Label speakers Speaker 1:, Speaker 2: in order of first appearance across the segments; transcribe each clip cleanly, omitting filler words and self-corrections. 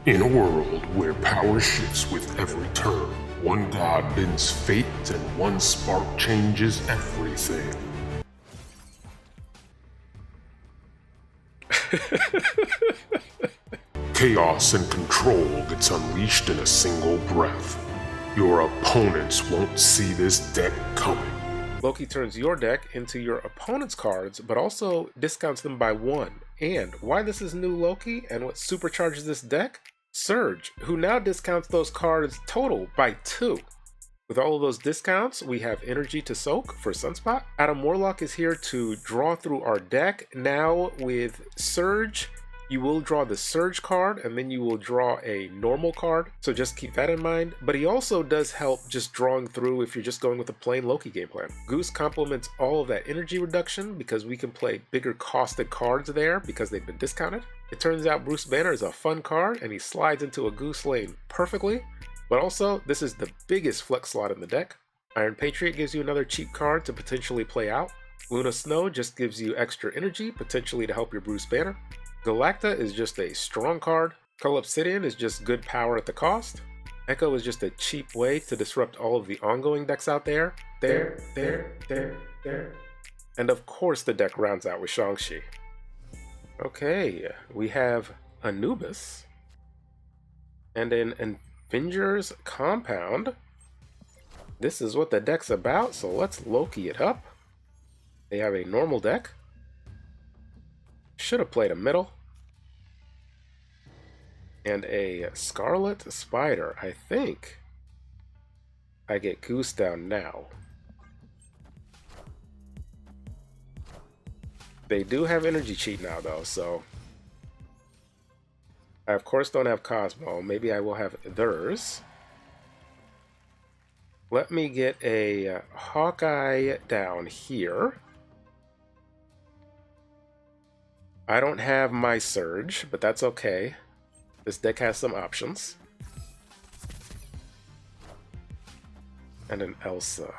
Speaker 1: In a world where power shifts with every turn, one god bends fate and one spark changes everything. Chaos and control gets unleashed in a single breath. Your opponents won't see this deck coming.
Speaker 2: Loki turns your deck into your opponent's cards, but also discounts them by 1. And why this is new Loki and what supercharges this deck? Surge, who now discounts those cards total by 2. With all of those discounts, we have Energy to Soak for Sunspot. Adam Warlock is here to draw through our deck. Now with Surge, you will draw the Surge card, and then you will draw a normal card, so just keep that in mind. But he also does help just drawing through if you're just going with a plain Loki game plan. Goose complements all of that energy reduction because we can play bigger costed cards there because they've been discounted. It turns out Bruce Banner is a fun card, and he slides into a Goose lane perfectly. But also, this is the biggest flex slot in the deck. Iron Patriot gives you another cheap card to potentially play out. Luna Snow just gives you extra energy, potentially to help your Bruce Banner. Galacta is just a strong card. Cull Obsidian is just good power at the cost. Echo is just a cheap way to disrupt all of the ongoing decks out there. And of course the deck rounds out with Shang-Chi. Okay, we have Anubis. And an Avengers Compound. This is what the deck's about, so let's Loki it up. They have a normal deck. Should have played a middle. And a Scarlet Spider. I think I get Goose down now. They do have energy cheat now though, so I of course don't have Cosmo. Maybe I will have theirs. Let me get a Hawkeye down here. I don't have my Surge, but that's okay. This deck has some options. And an Elsa.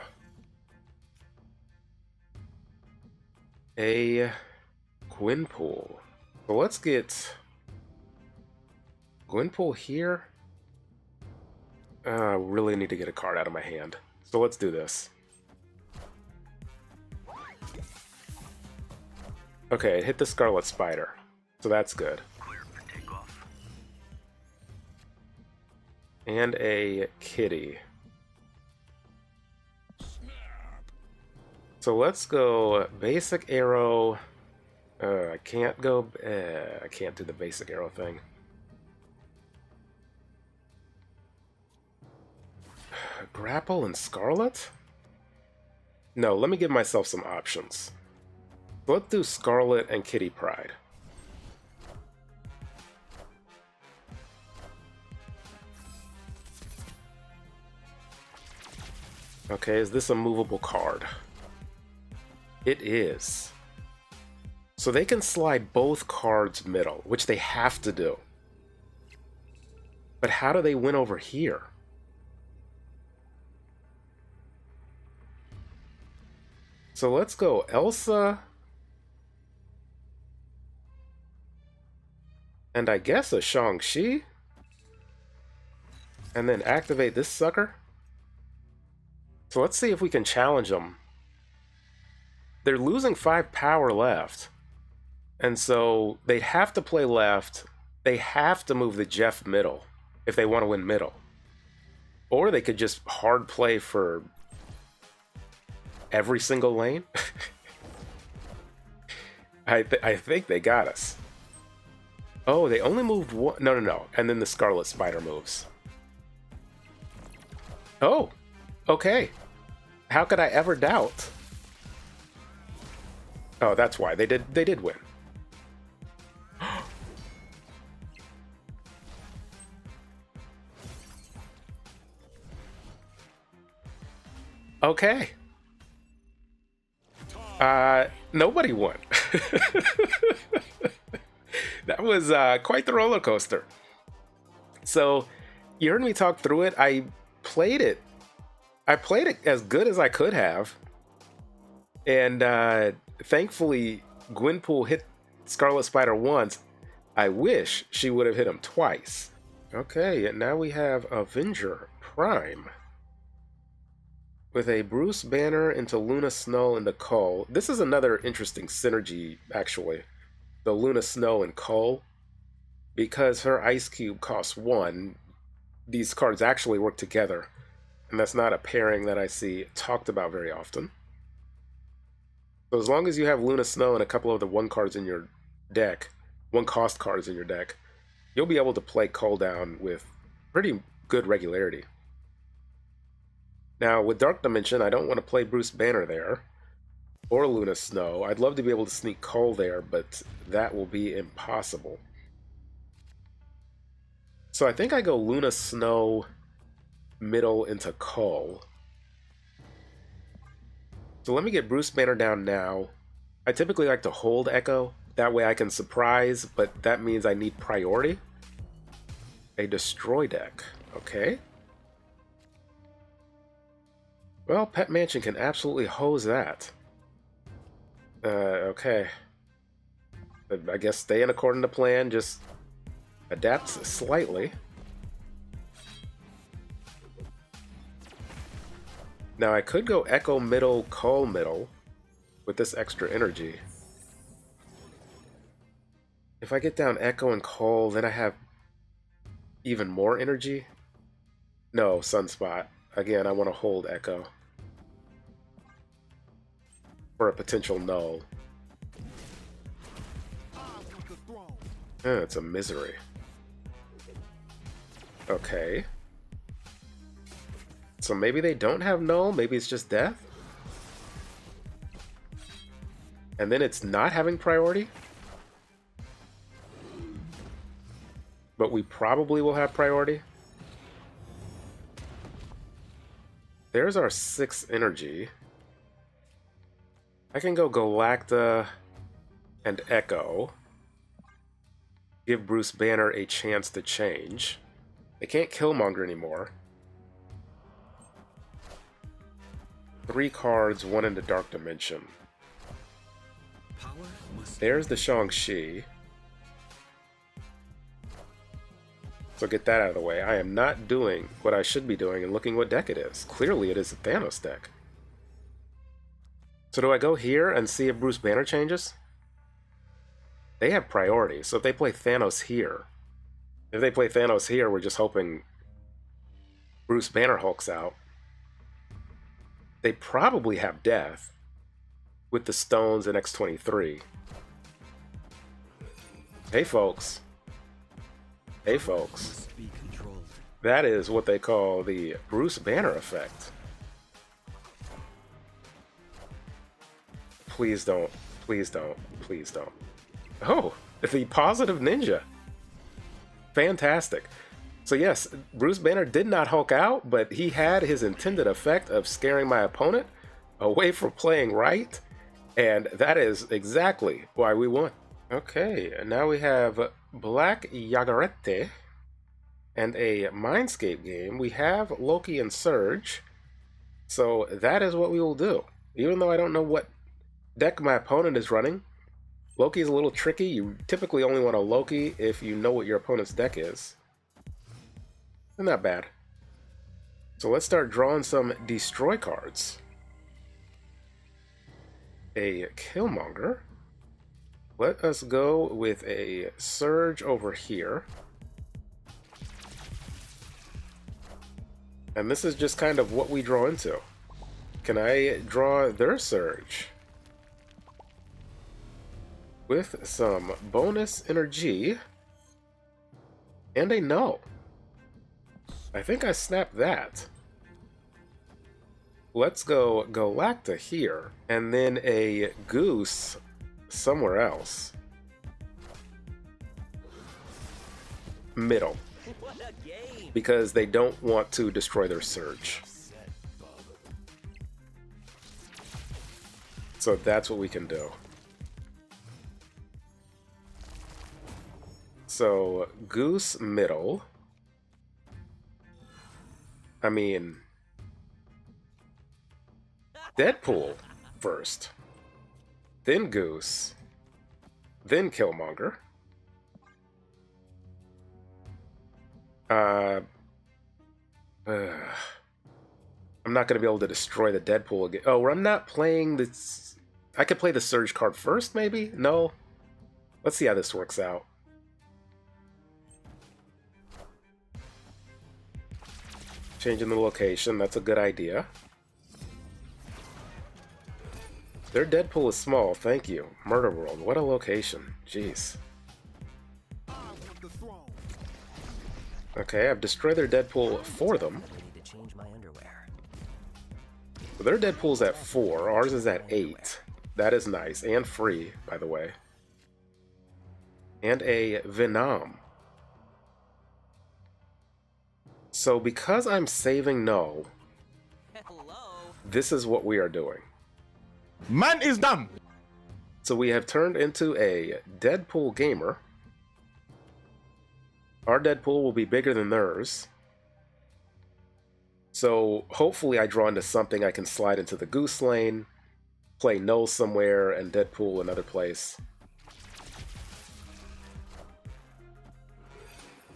Speaker 2: A Gwenpool. So let's get Gwenpool here. I really need to get a card out of my hand. So let's do this. Okay, it hit the Scarlet Spider, so that's good. And a Kitty. So let's go basic arrow. I can't go. I can't do the basic arrow thing. Grapple and Scarlet? No, let me give myself some options. Let's do Scarlet and Kitty Pryde. Okay, is this a movable card? It is. So they can slide both cards middle, which they have to do. But how do they win over here? So let's go Elsa. And I guess a Shang-Chi? And then activate this sucker? So let's see if we can challenge them. They're losing 5 power left. And so they have to play left. They have to move the Jeff middle if they want to win middle. Or they could just hard play for every single lane. I think they got us. Oh, they only moved one. No. And then the Scarlet Spider moves. Oh, okay. How could I ever doubt? Oh, that's why they did win. Okay. Nobody won. That was quite the roller coaster. So you heard me talk through it. I played it as good as I could have. And thankfully, Gwenpool hit Scarlet Spider once. I wish she would have hit him twice. Okay, and now we have Avenger Prime. With a Bruce Banner into Luna Snow into Cull. This is another interesting synergy, actually. The Luna Snow and Cull. Because her Ice Cube costs 1, these cards actually work together. And that's not a pairing that I see talked about very often. So as long as you have Luna Snow and a couple of the 1 cards in your deck, 1 cost cards in your deck, you'll be able to play Cull down with pretty good regularity. Now, with Dark Dimension, I don't want to play Bruce Banner there, or Luna Snow. I'd love to be able to sneak Cull there, but that will be impossible. So I think I go Luna Snow middle into Cull. So let me get Bruce Banner down now. I typically like to hold Echo. That way I can surprise, but that means I need priority. A Destroy deck. Okay. Well, Pet Mansion can absolutely hose that. Okay. I guess staying according to plan, just adapts slightly. Now I could go Echo middle, Cull middle with this extra energy. If I get down Echo and Cull, then I have even more energy. No, Sunspot. Again, I want to hold Echo for a potential null. It's a misery. Okay. So maybe they don't have null, maybe it's just death? And then it's not having priority? But we probably will have priority. There's our 6 energy. I can go Galacta and Echo. Give Bruce Banner a chance to change. They can't Killmonger anymore. 3 cards, 1 into Dark Dimension. There's the Shang-Chi. So get that out of the way. I am not doing what I should be doing and looking what deck it is. Clearly it is a Thanos deck. So do I go here and see if Bruce Banner changes? They have priority, so if they play Thanos here... If they play Thanos here, we're just hoping Bruce Banner hulks out. They probably have death with the stones in X-23. Hey folks. Hey folks. That is what they call the Bruce Banner effect. Please don't. Please don't. Please don't. Oh, the positive ninja. Fantastic. So yes, Bruce Banner did not Hulk out, but he had his intended effect of scaring my opponent away from playing right, and that is exactly why we won. Okay, and now we have Black Yagarete and a Mindscape game. We have Loki and Surge, so that is what we will do. Even though I don't know what deck my opponent is running, Loki is a little tricky. You typically only want a Loki if you know what your opponent's deck is. Not bad. So let's start drawing some Destroy cards. A Killmonger. Let us go with a Surge over here. And this is just kind of what we draw into. Can I draw their Surge? With some bonus energy and a no. I think I snapped that. Let's go Galacta here, and then a Goose somewhere else. Middle. Because they don't want to destroy their Surge. So that's what we can do. So, Goose middle. I mean, Deadpool first, then Goose, then Killmonger. Uh, I'm not going to be able to destroy the Deadpool again. Oh, I'm not playing this. I could play the Surge card first, maybe? No? Let's see how this works out. Changing the location, that's a good idea. Their Deadpool is small, thank you. Murder World, what a location. Jeez. Okay, I've destroyed their Deadpool for them. So their Deadpool's at 4, ours is at 8. That is nice, and free, by the way. And a Venom. So because I'm saving no, this is what we are doing.
Speaker 3: Man is dumb.
Speaker 2: So we have turned into a Deadpool gamer. Our Deadpool will be bigger than theirs. So hopefully I draw into something I can slide into the Goose Lane, play Null somewhere, and Deadpool another place.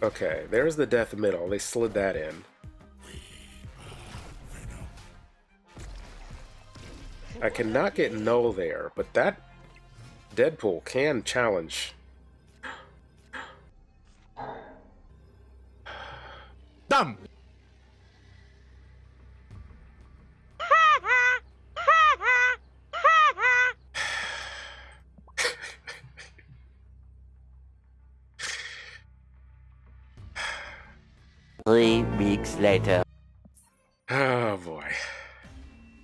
Speaker 2: Okay, there's the Death Middle. They slid that in. I cannot get Null there, but that Deadpool can challenge.
Speaker 3: Dumb.
Speaker 4: Three weeks later.
Speaker 2: Oh boy.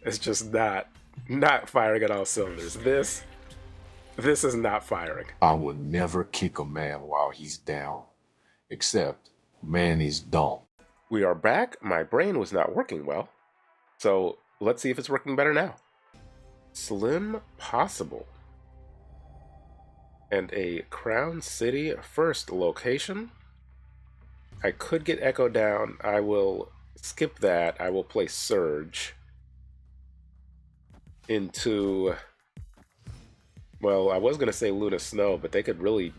Speaker 2: It's just not firing at all cylinders. This is not firing.
Speaker 1: I would never kick a man while he's down, except man is dumb.
Speaker 2: We are back. My brain was not working well. So let's see if it's working better now. Slim Possible. And a Crown City first location. I could get Echo down. I will skip that. I will play Surge into... Well, I was going to say Luna Snow, but they could really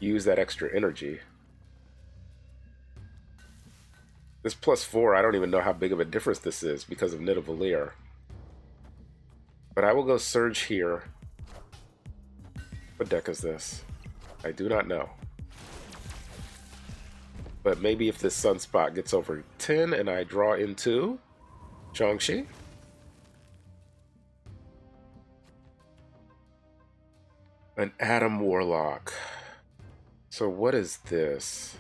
Speaker 2: use that extra energy. This +4, I don't even know how big of a difference this is because of Nidavellir. But I will go Surge here. What deck is this? I do not know. But maybe if this Sunspot gets over 10 and I draw into Shang-Chi. An Atom Warlock. So what is this?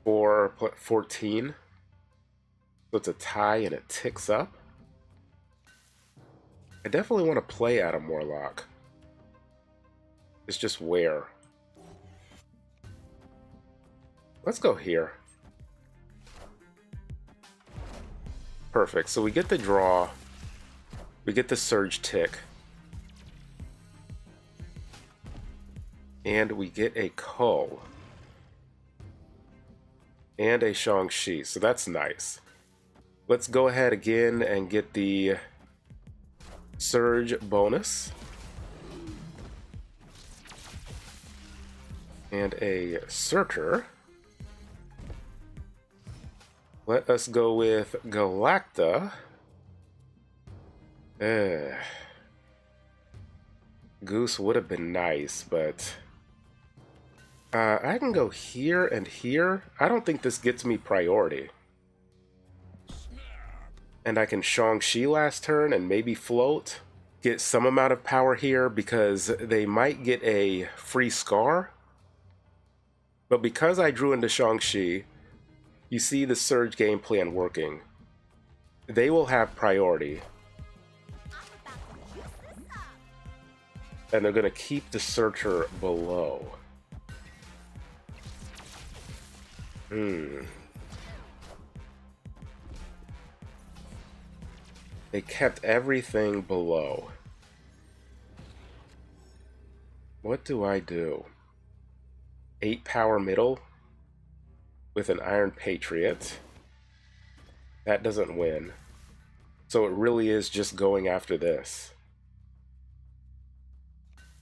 Speaker 2: 14. So it's a tie and it ticks up. I definitely want to play Atom Warlock. It's just where. Let's go here. Perfect. So we get the draw. We get the Surge tick. And we get a Kull. And a Shang-Chi. So that's nice. Let's go ahead again and get the Surge bonus. And a Surtur. Let us go with Galacta. Goose would have been nice, but... I can go here and here. I don't think this gets me priority. And I can Shang-Chi last turn and maybe float. Get some amount of power here because they might get a free Scar. But because I drew into Shang-Chi, you see the Surge game plan working. They will have priority. And they're going to keep the Surtur below. They kept everything below. What do I do? 8 power middle with an Iron Patriot. That doesn't win. So it really is just going after this.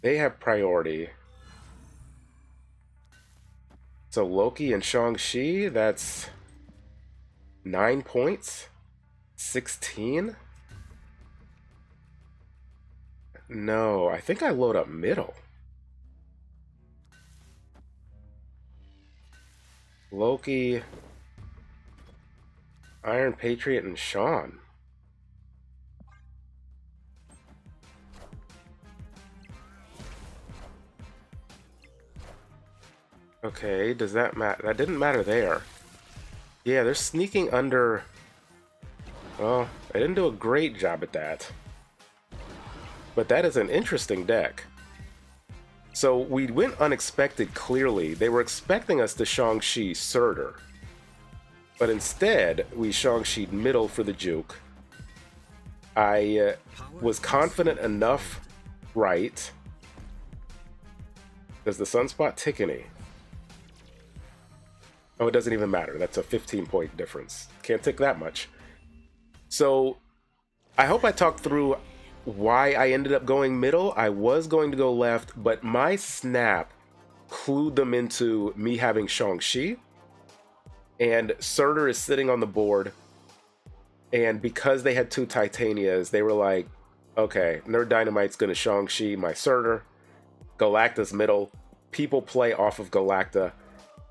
Speaker 2: They have priority. So Loki and Shang-Chi, that's 9 points. 16? No, I think I load up middle. Loki, Iron Patriot, and Sean. Okay, does that matter? That didn't matter there. Yeah, they're sneaking under... Well, I didn't do a great job at that. But that is an interesting deck. So we went unexpected, clearly. They were expecting us to Shang-Chi Surtur. But instead, we Shang-Chi'd middle for the juke. I was confident enough, right? Does the sunspot tick any? Oh, it doesn't even matter. That's a 15-point difference. Can't tick that much. So, I hope I talked through why I ended up going middle. I was going to go left, but my snap clued them into me having Shang-Chi. And Surtur is sitting on the board. And because they had 2 Titanias, they were like, okay, Nerd Dynamite's going to Shang-Chi my Surtur. Galacta's middle. People play off of Galacta.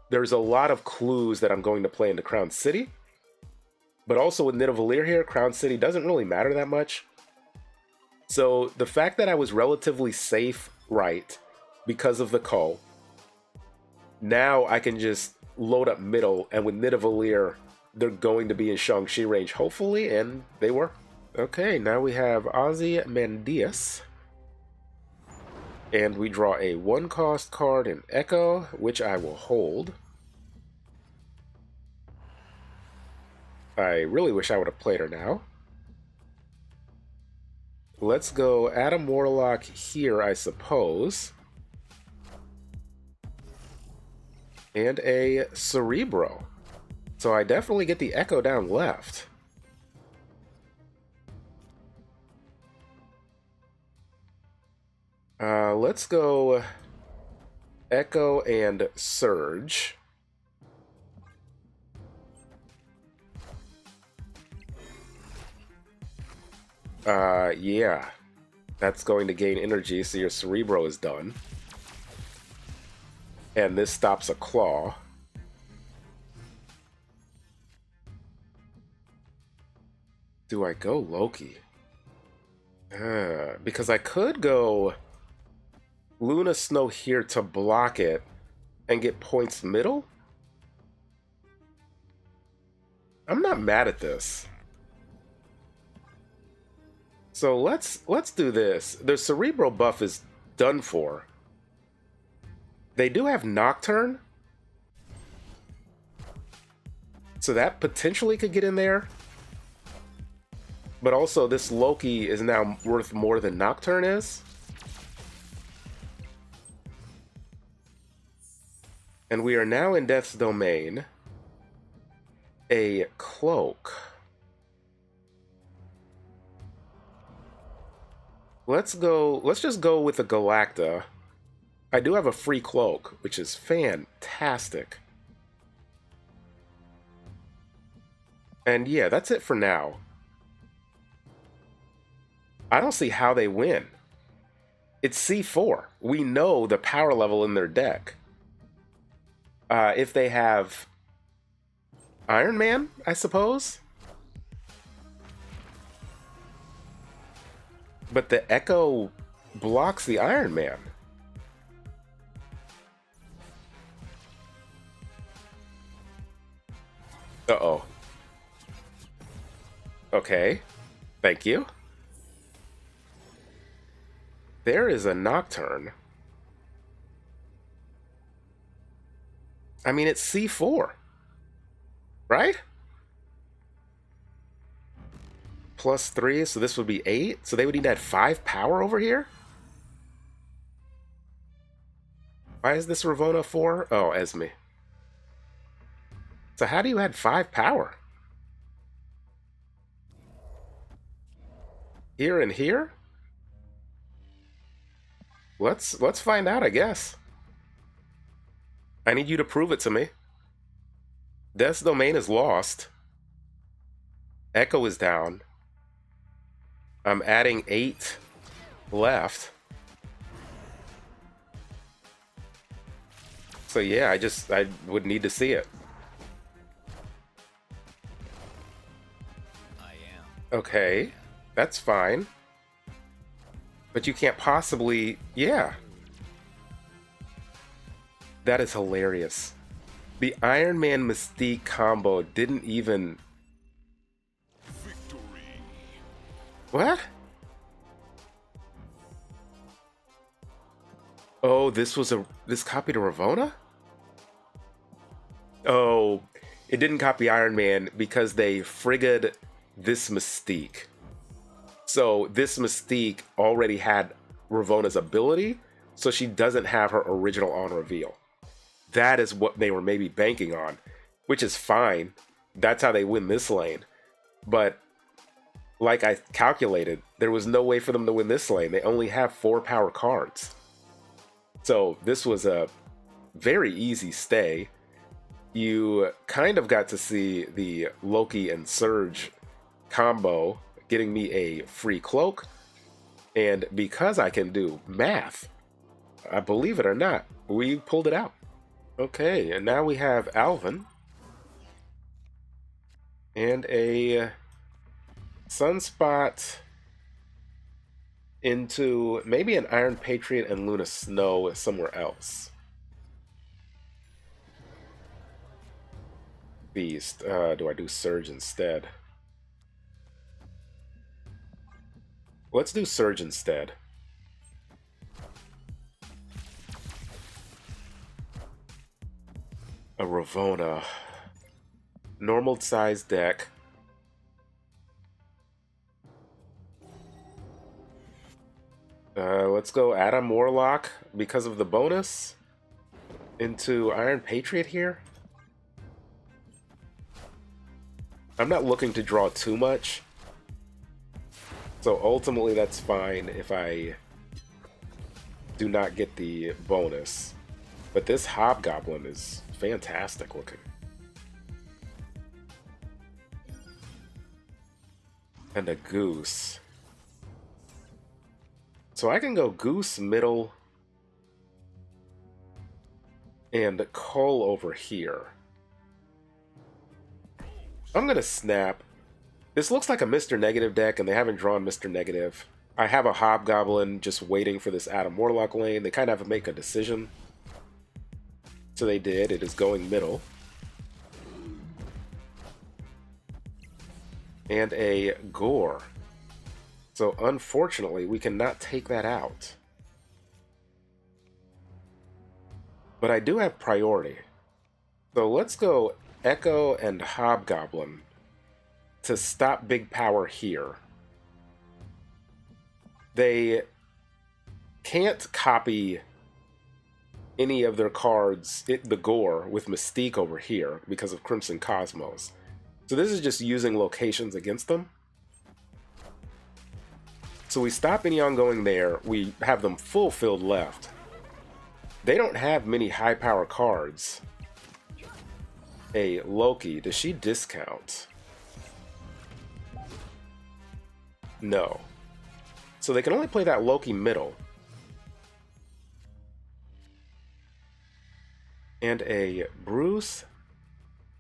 Speaker 2: There's a lot of clues that I'm going to play into Crown City. But also with Nidavellir here, Crown City doesn't really matter that much. So the fact that I was relatively safe right because of the Ko, now I can just load up middle, and with Nidavellir, they're going to be in Shang-Chi range, hopefully, and they were. Okay, now we have Ozymandias. And we draw a 1-cost card in Echo, which I will hold. I really wish I would have played her now. Let's go Adam Warlock here, I suppose. And a Cerebro. So I definitely get the Echo down left. Let's go Echo and Surge. Yeah. That's going to gain energy, so your Cerebro is done. And this stops a Claw. Do I go Loki? Because I could go Luna Snow here to block it and get points middle? I'm not mad at this. So let's do this. The Cerebro buff is done for. They do have Nocturne. So that potentially could get in there. But also this Loki is now worth more than Nocturne is. And we are now in Death's Domain. A Cloak. Let's just go with the Galacta. I do have a free Cloak, which is fantastic. And yeah, that's it for now. I don't see how they win. It's C4. We know the power level in their deck. If they have Iron Man, I suppose. But the Echo blocks the Iron Man. Uh-oh. Okay. Thank you. There is a Nocturne. I mean, it's C4. Right? +3, so this would be 8. So they would need to add 5 power over here? Why is this Ravonna 4? Oh, Esme. So how do you add 5 power? Here and here? Let's find out, I guess. I need you to prove it to me. Death's Domain is lost. Echo is down. I'm adding 8 left. So yeah, I would need to see it. Okay, that's fine. But you can't possibly... Yeah. That is hilarious. The Iron Man Mystique combo didn't even... Victory. What? Oh, this copied a Ravonna? Oh, it didn't copy Iron Man because they frigged this Mystique. So this Mystique already had Ravonna's ability, so she doesn't have her original on reveal. That is what they were maybe banking on, which is fine. That's how they win this lane. But like I calculated, there was no way for them to win this lane. They only have 4 power cards. So this was a very easy stay. You kind of got to see the Loki and Surge combo, getting me a free cloak. And because I can do math, believe it or not, we pulled it out. Okay, and now we have Alvin. And a Sunspot into maybe an Iron Patriot and Luna Snow somewhere else. Beast. Do I do Surge instead? Let's do Surge instead. A Ravonna. Normal size deck. Let's go Adam Warlock because of the bonus into Iron Patriot here. I'm not looking to draw too much, so ultimately that's fine if I do not get the bonus. But this Hobgoblin is fantastic looking. And a Goose. So I can go Goose middle and Cull over here. I'm gonna snap. This looks like a Mr. Negative deck, and they haven't drawn Mr. Negative. I have a Hobgoblin just waiting for this Adam Warlock lane. They kind of have to make a decision. So they did. It is going middle. And a Gore. So unfortunately, we cannot take that out. But I do have priority. So let's go Echo and Hobgoblin to stop big power here. They can't copy any of their cards, the Gore, with Mystique over here because of Crimson Cosmos. So this is just using locations against them. So we stop any ongoing there. We have them full field left. They don't have many high power cards. A Loki, does she discount? No. So they can only play that Loki middle. And a Bruce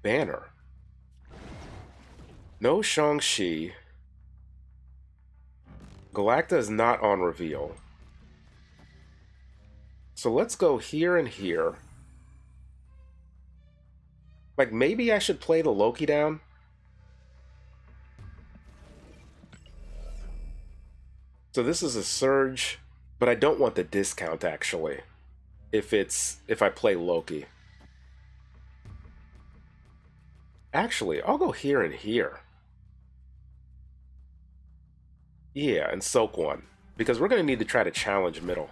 Speaker 2: Banner. No Shang-Chi. Galacta is not on reveal. So let's go here and here. Like, maybe I should play the Loki down. So this is a Surge, but I don't want the discount, actually, if I play Loki. Actually, I'll go here and here. Yeah, and soak one, because we're going to need to try to challenge middle.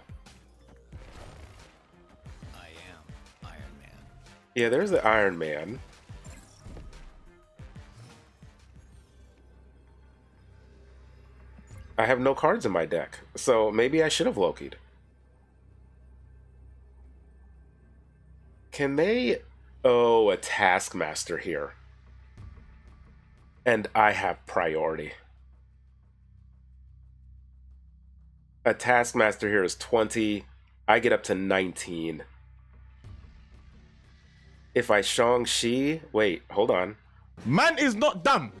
Speaker 5: I am Iron Man.
Speaker 2: Yeah, there's the Iron Man. I have no cards in my deck, so maybe I should have Loki'd. Can they... Oh, a Taskmaster here. And I have priority. A Taskmaster here is 20. I get up to 19. If I Shang-Chi... Wait, hold on.
Speaker 3: Man is not dumb.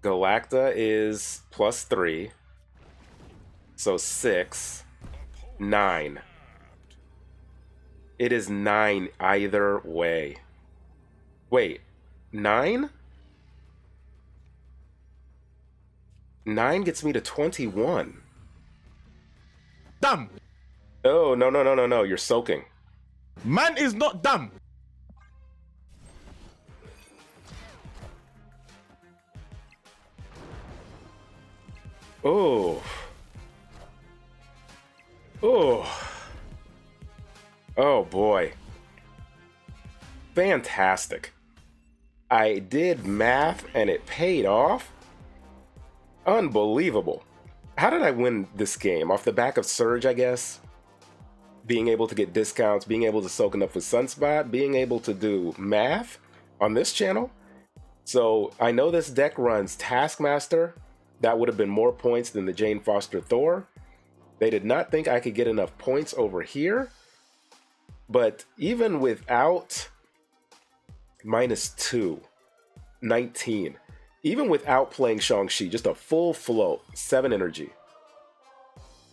Speaker 2: Galacta is +3. So 6. 9. It is 9 either way. Wait, 9? 9 gets me to 21.
Speaker 3: Dumb.
Speaker 2: Oh, no, you're soaking.
Speaker 3: Man is not dumb.
Speaker 2: Oh. Oh. Oh boy. Fantastic. I did math and it paid off. Unbelievable. How did I win this game? Off the back of Surge, I guess? Being able to get discounts, being able to soak enough with Sunspot, being able to do math on this channel. So I know this deck runs Taskmaster. That would have been more points than the Jane Foster Thor. They did not think I could get enough points over here. But even without -2, 19, even without playing Shang-Chi, just a full float, 7 energy,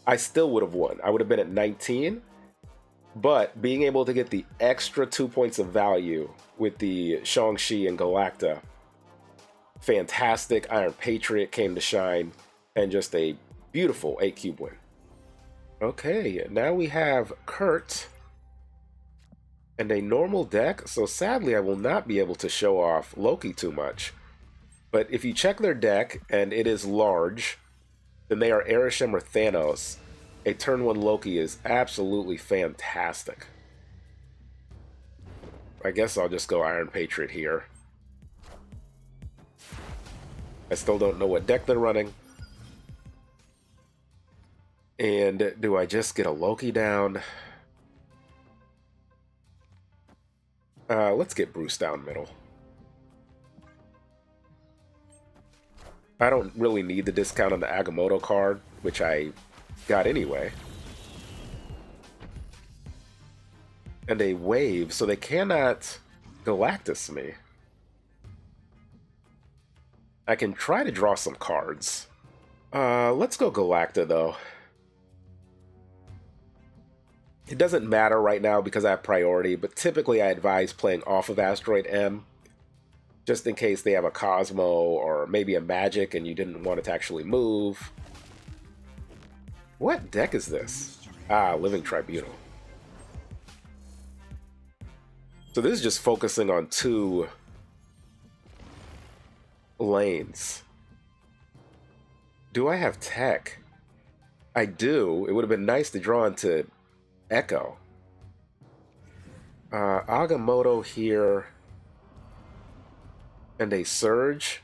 Speaker 2: I still would have won. I would have been at 19, but being able to get the extra 2 points of value with the Shang-Chi and Galacta, fantastic. Iron Patriot came to shine, and just a beautiful 8-cube win. Okay, now we have Kurt and a normal deck, so sadly I will not be able to show off Loki too much. But if you check their deck and it is large, then they are Arishem or Thanos. A turn 1 Loki is absolutely fantastic. I guess I'll just go Iron Patriot here. I still don't know what deck they're running. And do I just get a Loki down? Let's get Bruce down middle. I don't really need the discount on the Agamotto card, which I got anyway. And a wave, so they cannot Galactus me. I can try to draw some cards. Let's go Galacta, though. It doesn't matter right now because I have priority, but typically I advise playing off of Asteroid M, just in case they have a Cosmo or maybe a Magic and you didn't want it to actually move. What deck is this? Ah, Living Tribunal. So this is just focusing on 2 lanes. Do I have tech? I do. It would have been nice to draw into Echo. Agamotto here. And a Surge.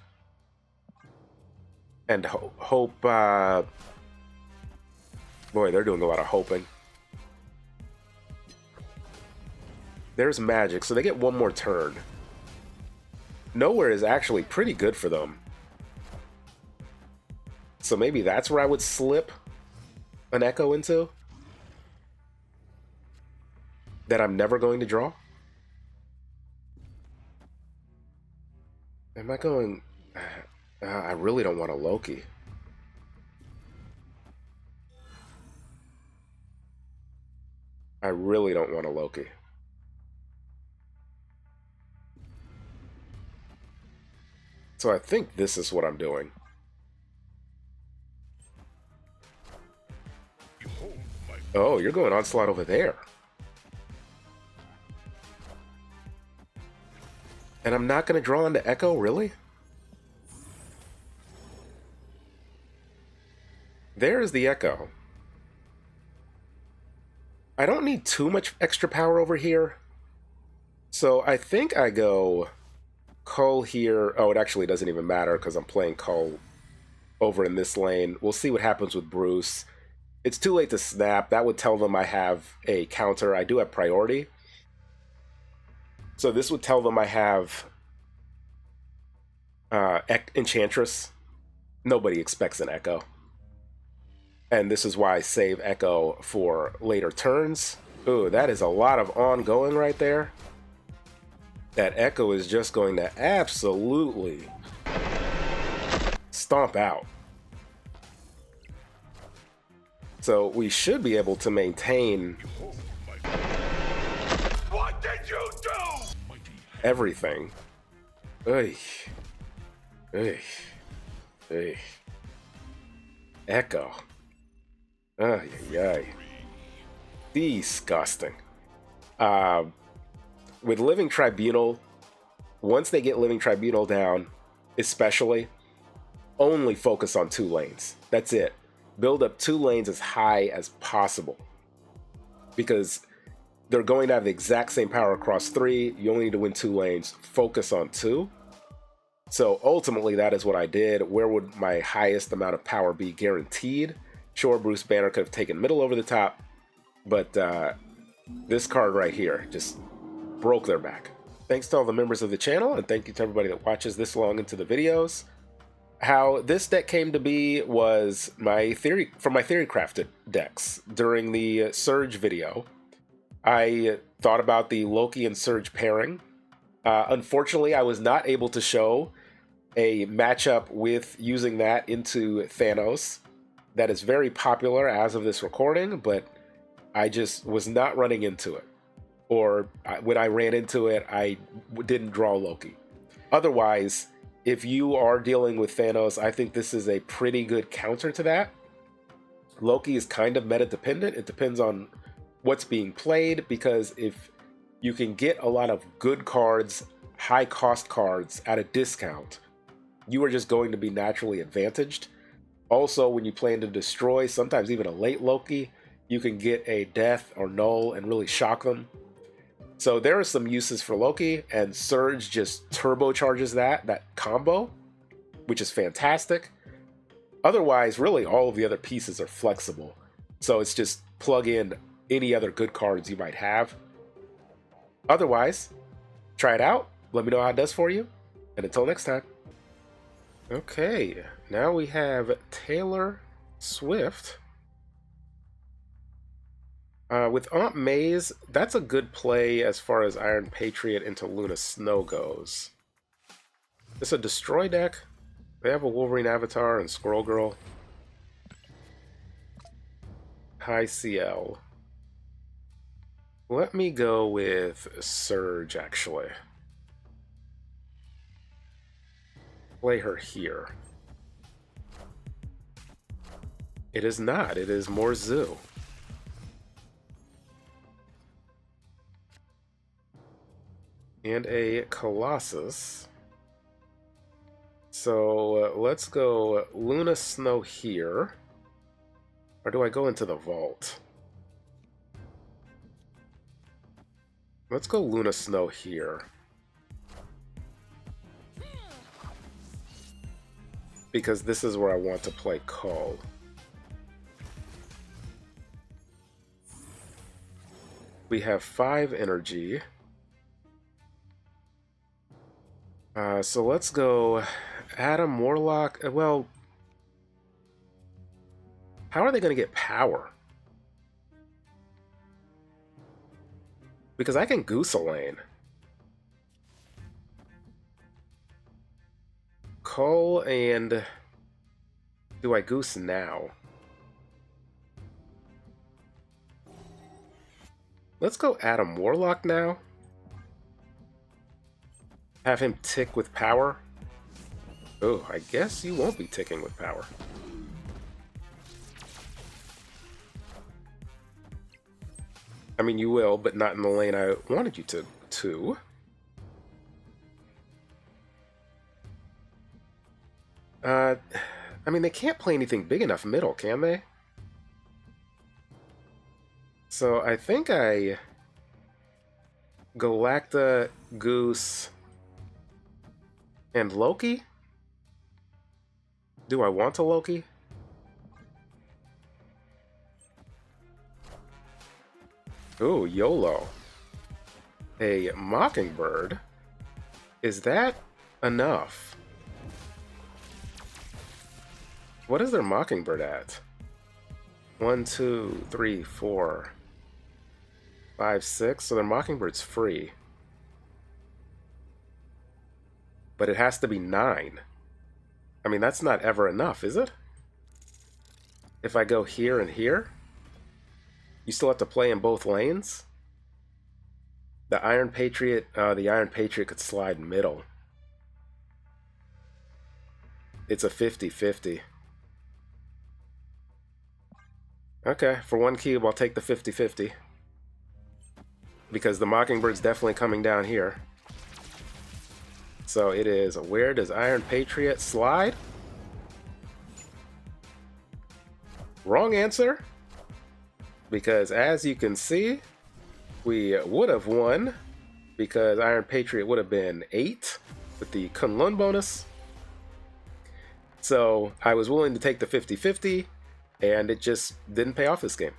Speaker 2: And Hope. Boy, they're doing a lot of hoping. There's Magic, so they get 1 more turn. Nowhere is actually pretty good for them. So maybe that's where I would slip an Echo into. That I'm never going to draw. Am I going... I really don't want a Loki. I really don't want a Loki. So I think this is what I'm doing. Oh, you're going Onslaught over there. And I'm not going to draw into Echo, really? There's the Echo. I don't need too much extra power over here. So I think I go Cull here. Oh, it actually doesn't even matter because I'm playing Cull over in this lane. We'll see what happens with Bruce. It's too late to snap. That would tell them I have a counter. I do have priority. So this would tell them I have Enchantress. Nobody expects an Echo. And this is why I save Echo for later turns. Ooh, that is a lot of ongoing right there. That Echo is just going to absolutely stomp out. So we should be able to maintain
Speaker 1: What did you do?
Speaker 2: everything. Ugh. Ugh. Ugh. Echo. Ay, ay, ay. Disgusting. With Living Tribunal, once they get Living Tribunal down, especially, only focus on 2 lanes. That's it. Build up 2 lanes as high as possible. Because they're going to have the exact same power across 3. You only need to win 2 lanes. Focus on 2. So ultimately, that is what I did. Where would my highest amount of power be guaranteed? Sure, Bruce Banner could have taken middle over the top, but this card right here just broke their back. Thanks to all the members of the channel, and thank you to everybody that watches this long into the videos. How this deck came to be was my theory crafted decks. During the Surge video, I thought about the Loki and Surge pairing. Unfortunately, I was not able to show a matchup with using that into Thanos. That is very popular as of this recording, but I just was not running into it. Or when I ran into it, I didn't draw Loki. Otherwise, if you are dealing with Thanos, I think this is a pretty good counter to that. Loki is kind of meta dependent. It depends on what's being played, because if you can get a lot of good cards, high cost cards at a discount, you are just going to be naturally advantaged. Also, when you plan to destroy, sometimes even a late Loki, you can get a death or null and really shock them. So there are some uses for Loki, and Surge just turbocharges that combo, which is fantastic. Otherwise, really all of the other pieces are flexible. So it's just plug in any other good cards you might have. Otherwise, try it out. Let me know how it does for you. And until next time. Okay, now we have Taylor Swift. With Aunt May's, that's a good play as far as Iron Patriot into Luna Snow goes. It's a Destroy deck. They have a Wolverine Avatar and Squirrel Girl. High CL. Let me go with Surge, actually. Play her here. It is not. It is more Zoo. And a Colossus. So let's go Luna Snow here. Or do I go into the vault? Let's go Luna Snow here. Because this is where I want to play Cull. We have 5 energy. So let's go Adam Warlock. Well, how are they going to get power? Because I can Goose a lane. Cull and... do I Goose now? Let's go Adam Warlock now. Have him tick with power. Oh, I guess you won't be ticking with power. I mean, you will, but not in the lane I wanted you to. I mean, they can't play anything big enough middle, can they? So I think I Galacta, Goose, and Loki? Do I want a Loki? Ooh, YOLO. a Mockingbird. Is that enough? What is their Mockingbird at? 1, 2, 3, 4, 5, 6. So their Mockingbird's free. But it has to be 9. I mean, that's not ever enough, is it? If I go here and here, you still have to play in both lanes. The Iron Patriot could slide middle. It's a 50-50. Okay, for 1 cube, I'll take the 50-50. Because the Mockingbird's definitely coming down here. So it is, where does Iron Patriot slide? Wrong answer. Because as you can see, we would have won because Iron Patriot would have been 8 with the Kunlun bonus. So I was willing to take the 50-50, and it just didn't pay off this game.